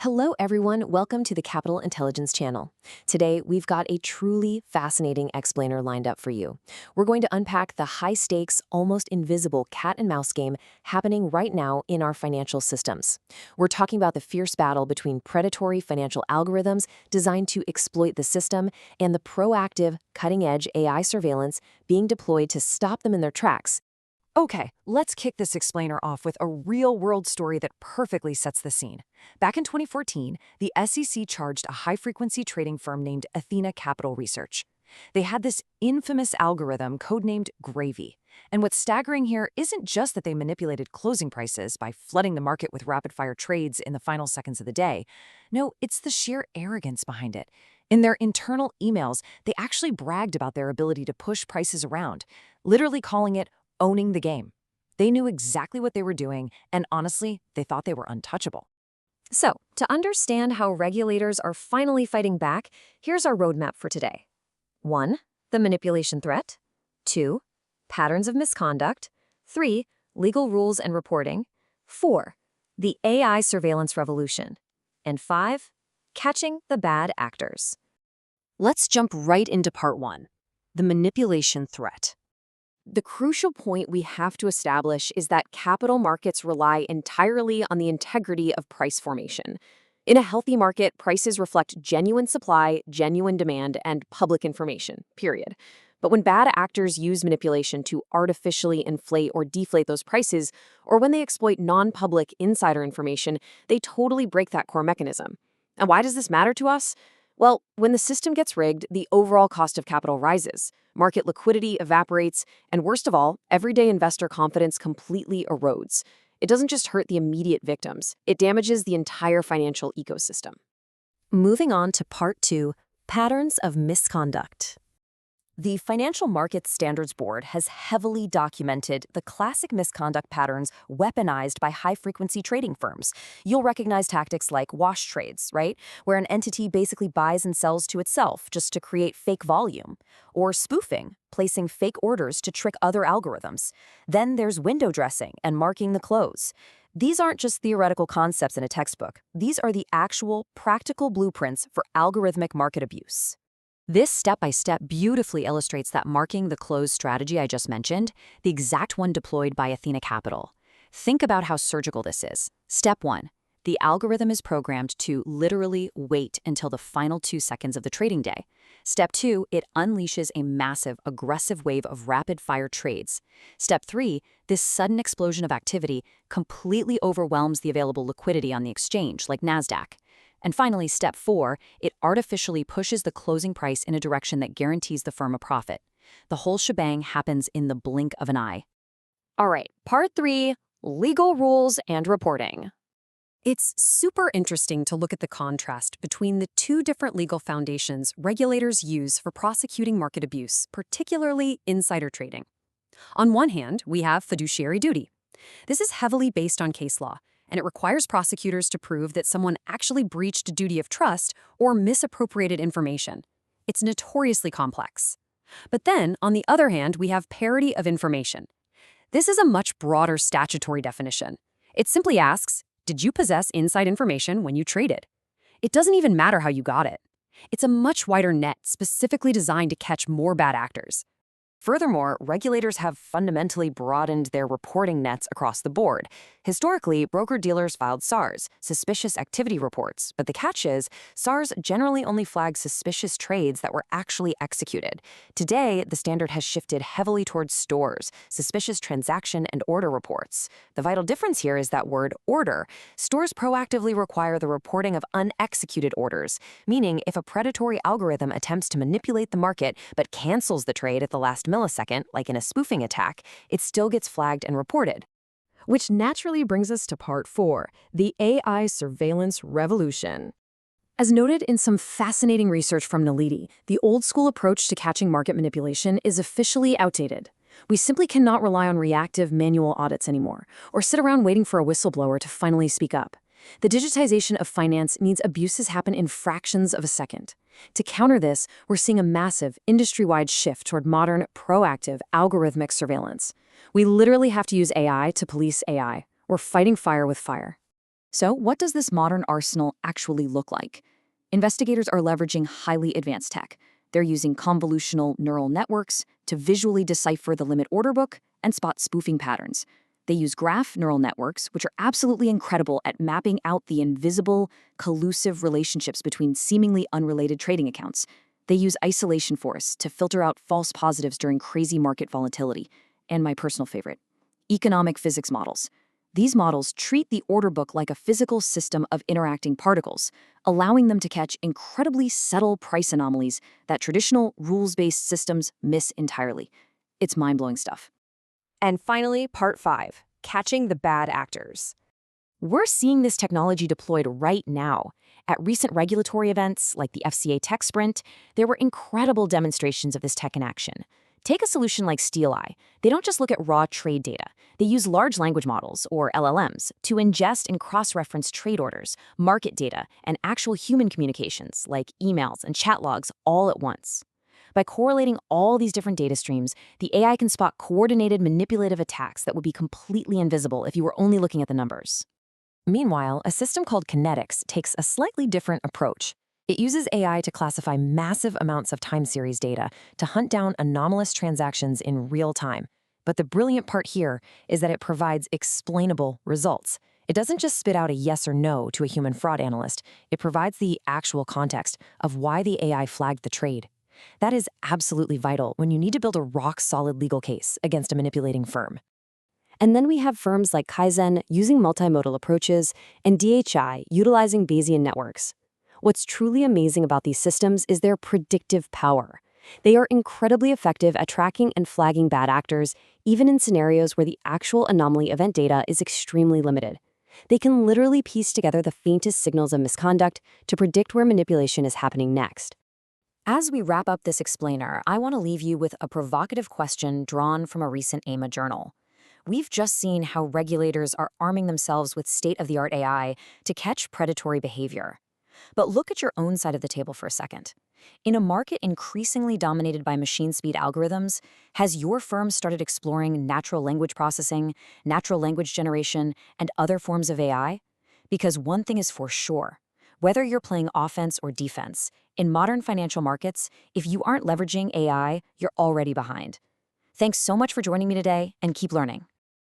Hello, everyone. Welcome to the Capital Intelligence channel. Today, we've got a truly fascinating explainer lined up for you. We're going to unpack the high-stakes, almost invisible cat and mouse game happening right now in our financial systems. We're talking about the fierce battle between predatory financial algorithms designed to exploit the system and the proactive, cutting-edge AI surveillance being deployed to stop them in their tracks. Okay, let's kick this explainer off with a real-world story that perfectly sets the scene. Back in 2014, the SEC charged a high-frequency trading firm named Athena Capital Research. They had this infamous algorithm codenamed Gravy. And what's staggering here isn't just that they manipulated closing prices by flooding the market with rapid-fire trades in the final seconds of the day. No, it's the sheer arrogance behind it. In their internal emails, they actually bragged about their ability to push prices around, literally calling it owning the game. They knew exactly what they were doing, and honestly, they thought they were untouchable. So, to understand how regulators are finally fighting back, here's our roadmap for today. 1. The manipulation threat. 2. Patterns of misconduct. 3. Legal rules and reporting. 4. The AI surveillance revolution. And 5. Catching the bad actors. Let's jump right into part 1. The manipulation threat. The crucial point we have to establish is that capital markets rely entirely on the integrity of price formation. In a healthy market, prices reflect genuine supply, genuine demand, and public information, period. But when bad actors use manipulation to artificially inflate or deflate those prices, or when they exploit non-public insider information, they totally break that core mechanism. And why does this matter to us? Well, when the system gets rigged, the overall cost of capital rises, market liquidity evaporates, and worst of all, everyday investor confidence completely erodes. It doesn't just hurt the immediate victims, it damages the entire financial ecosystem. Moving on to part 2, patterns of misconduct. The Financial Markets Standards Board has heavily documented the classic misconduct patterns weaponized by high-frequency trading firms. You'll recognize tactics like wash trades, right? Where an entity basically buys and sells to itself just to create fake volume. Or spoofing, placing fake orders to trick other algorithms. Then there's window dressing and marking the close. These aren't just theoretical concepts in a textbook. These are the actual, practical blueprints for algorithmic market abuse. This step-by-step beautifully illustrates that marking the close strategy I just mentioned, the exact one deployed by Athena Capital. Think about how surgical this is. Step 1. The algorithm is programmed to literally wait until the final 2 seconds of the trading day. Step 2, it unleashes a massive, aggressive wave of rapid-fire trades. Step 3, this sudden explosion of activity completely overwhelms the available liquidity on the exchange, like NASDAQ. And finally, step 4, it artificially pushes the closing price in a direction that guarantees the firm a profit. The whole shebang happens in the blink of an eye. All right, part 3, legal rules and reporting. It's super interesting to look at the contrast between the two different legal foundations regulators use for prosecuting market abuse, particularly insider trading. On one hand, we have fiduciary duty. This is heavily based on case law, and it requires prosecutors to prove that someone actually breached a duty of trust or misappropriated information. It's notoriously complex. But then, on the other hand, we have parity of information. This is a much broader statutory definition. It simply asks, did you possess inside information when you traded? It doesn't even matter how you got it. It's a much wider net specifically designed to catch more bad actors. Furthermore, regulators have fundamentally broadened their reporting nets across the board. Historically, broker-dealers filed SARs, suspicious activity reports, but the catch is, SARs generally only flag suspicious trades that were actually executed. Today, the standard has shifted heavily towards STORs, suspicious transaction and order reports. The vital difference here is that word order. STORs proactively require the reporting of unexecuted orders, meaning if a predatory algorithm attempts to manipulate the market but cancels the trade at the last millisecond, like in a spoofing attack, it still gets flagged and reported. Which naturally brings us to part 4, the AI surveillance revolution. As noted in some fascinating research from Naledi, the old-school approach to catching market manipulation is officially outdated. We simply cannot rely on reactive manual audits anymore, or sit around waiting for a whistleblower to finally speak up. The digitization of finance means abuses happen in fractions of a second. To counter this, we're seeing a massive, industry-wide shift toward modern, proactive, algorithmic surveillance. We literally have to use AI to police AI. We're fighting fire with fire. So, what does this modern arsenal actually look like? Investigators are leveraging highly advanced tech. They're using convolutional neural networks to visually decipher the limit order book and spot spoofing patterns. They use graph neural networks, which are absolutely incredible at mapping out the invisible, collusive relationships between seemingly unrelated trading accounts. They use isolation force to filter out false positives during crazy market volatility. And my personal favorite, economic physics models. These models treat the order book like a physical system of interacting particles, allowing them to catch incredibly subtle price anomalies that traditional rules-based systems miss entirely. It's mind-blowing stuff. And finally, part 5, catching the bad actors. We're seeing this technology deployed right now. At recent regulatory events like the FCA Tech Sprint, there were incredible demonstrations of this tech in action. Take a solution like SteelEye. They don't just look at raw trade data. They use large language models, or LLMs, to ingest and cross-reference trade orders, market data, and actual human communications, like emails and chat logs, all at once. By correlating all these different data streams, the AI can spot coordinated manipulative attacks that would be completely invisible if you were only looking at the numbers. Meanwhile, a system called Kinetics takes a slightly different approach. It uses AI to classify massive amounts of time series data to hunt down anomalous transactions in real time. But the brilliant part here is that it provides explainable results. It doesn't just spit out a yes or no to a human fraud analyst. It provides the actual context of why the AI flagged the trade. That is absolutely vital when you need to build a rock-solid legal case against a manipulating firm. And then we have firms like Kaizen using multimodal approaches and DHI utilizing Bayesian networks. What's truly amazing about these systems is their predictive power. They are incredibly effective at tracking and flagging bad actors, even in scenarios where the actual anomaly event data is extremely limited. They can literally piece together the faintest signals of misconduct to predict where manipulation is happening next. As we wrap up this explainer, I want to leave you with a provocative question drawn from a recent AMA journal. We've just seen how regulators are arming themselves with state-of-the-art AI to catch predatory behavior. But look at your own side of the table for a second. In a market increasingly dominated by machine speed algorithms, has your firm started exploring natural language processing, natural language generation, and other forms of AI? Because one thing is for sure. Whether you're playing offense or defense, in modern financial markets, if you aren't leveraging AI, you're already behind. Thanks so much for joining me today, and keep learning.